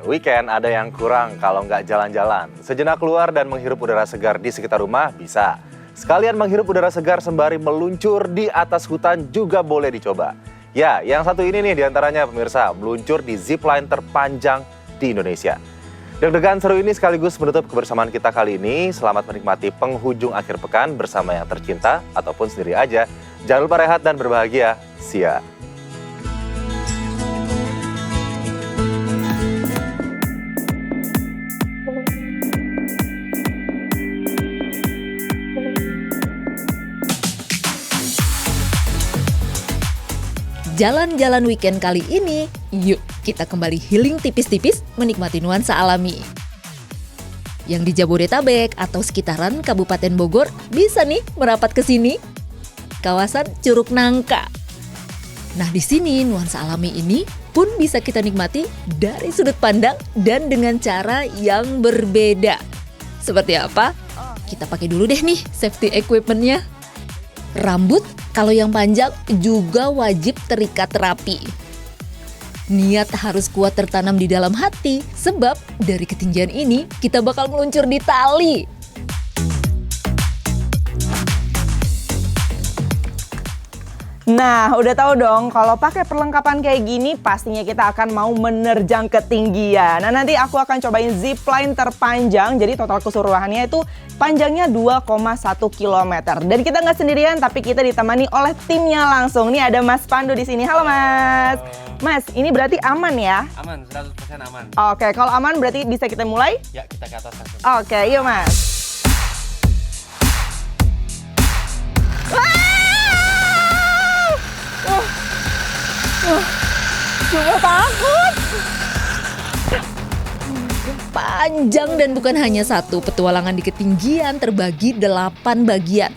Weekend ada yang kurang kalau nggak jalan-jalan. Sejenak keluar dan menghirup udara segar di sekitar rumah bisa. Sekalian menghirup udara segar sembari meluncur di atas hutan juga boleh dicoba. Ya, yang satu ini nih diantaranya pemirsa, meluncur di zipline terpanjang di Indonesia. Deg-degan seru ini sekaligus menutup kebersamaan kita kali ini. Selamat menikmati penghujung akhir pekan bersama yang tercinta ataupun sendiri aja. Jangan lupa rehat dan berbahagia. See ya. Jalan-jalan weekend kali ini, yuk kita kembali healing tipis-tipis menikmati nuansa alami. Yang di Jabodetabek atau sekitaran Kabupaten Bogor bisa nih merapat ke sini. Kawasan Curug Nangka. Nah di sini nuansa alami ini pun bisa kita nikmati dari sudut pandang dan dengan cara yang berbeda. Seperti apa? Kita pakai dulu deh nih safety equipment-nya. Rambut kalau yang panjang juga wajib terikat rapi. Niat harus kuat tertanam di dalam hati, sebab dari ketinggian ini kita bakal meluncur di tali. Nah, udah tahu dong kalau pakai perlengkapan kayak gini pastinya kita akan mau menerjang ketinggian. Nah, nanti aku akan cobain zipline terpanjang. Jadi total keseluruhannya itu panjangnya 2,1 km. Dan kita nggak sendirian tapi kita ditemani oleh timnya langsung. Nih ada Mas Pandu di sini. Halo Mas. Mas, ini berarti aman ya? Aman, 100% aman. Oke, kalau aman berarti bisa kita mulai? Ya, kita ke atas langsung. Oke, yuk Mas. Cuma takut. Panjang dan bukan hanya satu, petualangan di ketinggian terbagi 8 bagian.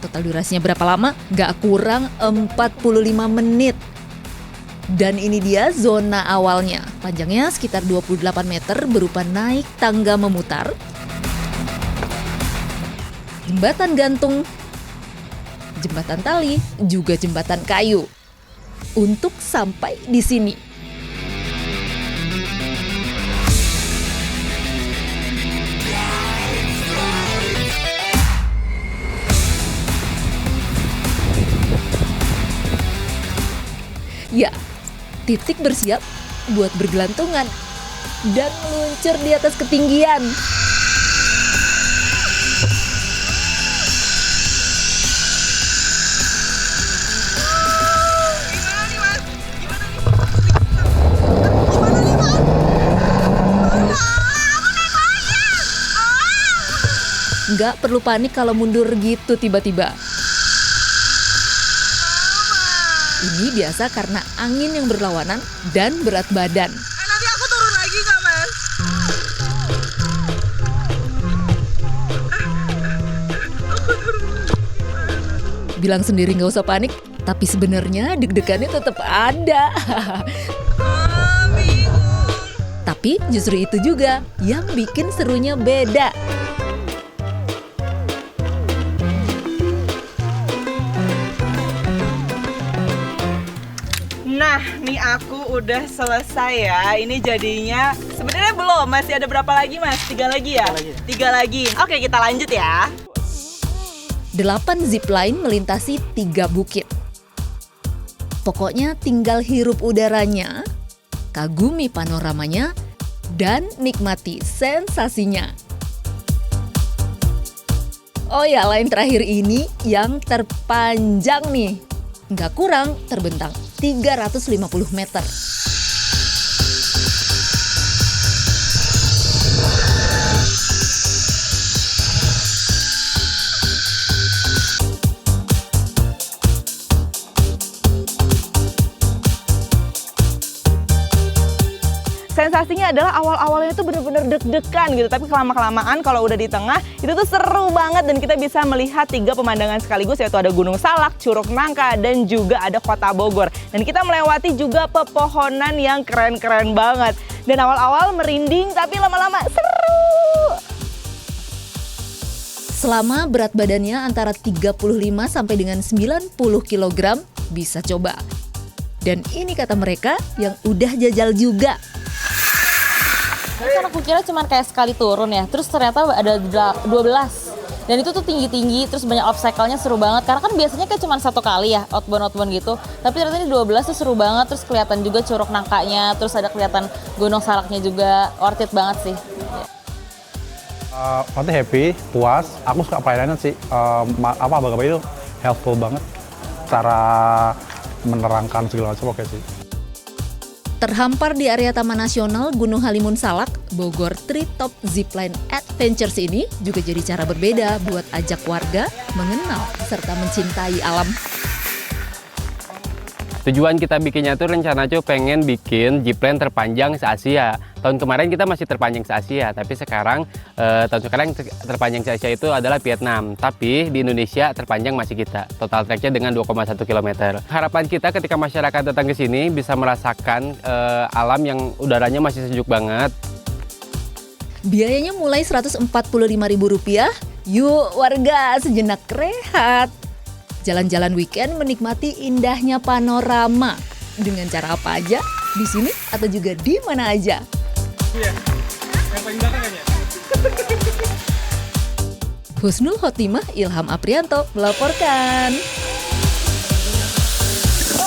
Total durasinya berapa lama? Nggak kurang 45 menit. Dan ini dia zona awalnya. Panjangnya sekitar 28 meter berupa naik tangga memutar, jembatan gantung, jembatan tali, juga jembatan kayu. Untuk sampai di sini. Ya, titik bersiap buat bergelantungan dan meluncur di atas ketinggian. Nggak perlu panik kalau mundur gitu tiba-tiba. Ini biasa karena angin yang berlawanan dan berat badan. Nanti aku turun lagi nggak Mas? Bilang sendiri nggak usah panik, tapi sebenarnya deg-degannya tetap ada. Tapi justru itu juga yang bikin serunya beda. Nah, nih aku udah selesai ya. Ini jadinya sebenarnya belum, masih ada berapa lagi Mas? 3 lagi ya? 3 lagi. Oke, kita lanjut ya. 8 zipline melintasi 3 bukit. Pokoknya tinggal hirup udaranya, kagumi panoramanya, dan nikmati sensasinya. Oh ya, line terakhir ini yang terpanjang nih. Nggak kurang, terbentang 350 meter. Sensasinya adalah awal-awalnya itu bener-bener deg-degan gitu. Tapi kelama-kelamaan kalau udah di tengah, itu tuh seru banget. Dan kita bisa melihat 3 pemandangan sekaligus, yaitu ada Gunung Salak, Curug Nangka, dan juga ada Kota Bogor. Dan kita melewati juga pepohonan yang keren-keren banget. Dan awal-awal merinding, tapi lama-lama seru. Selama berat badannya antara 35 sampai dengan 90 kg, bisa coba. Dan ini kata mereka yang udah jajal juga. Kan aku kira cuma kayak sekali turun ya, terus ternyata ada 12. Dan itu tuh tinggi-tinggi, terus banyak obstacle-nya seru banget. Karena kan biasanya kayak cuma satu kali ya, outbound gitu. Tapi ternyata ini 12 tuh seru banget, terus kelihatan juga Curug Nangkanya, terus ada kelihatan Gunung Salaknya juga, worth it banget sih. Pasti happy, puas. Aku suka pelayanannya sih. Abang itu helpful banget. Cara menerangkan segala macam oke sih. Terhampar di area Taman Nasional Gunung Halimun Salak, Bogor Treetop Zipline Adventures ini juga jadi cara berbeda buat ajak warga mengenal serta mencintai alam. Tujuan kita bikinnya tuh rencana tuh pengen bikin zipline terpanjang se-Asia. Tahun kemarin kita masih terpanjang se-Asia, tapi sekarang tahun sekarang terpanjang se-Asia itu adalah Vietnam. Tapi di Indonesia terpanjang masih kita. Total treknya dengan 2,1 km. Harapan kita ketika masyarakat datang ke sini bisa merasakan alam yang udaranya masih sejuk banget. Biayanya mulai Rp145.000. Yuk warga sejenak rehat. Jalan-jalan weekend menikmati indahnya panorama. Dengan cara apa aja? Di sini atau juga di mana aja? Iya, yang paling belakang kan ya? Husnul Khotimah, Ilham Aprianto melaporkan.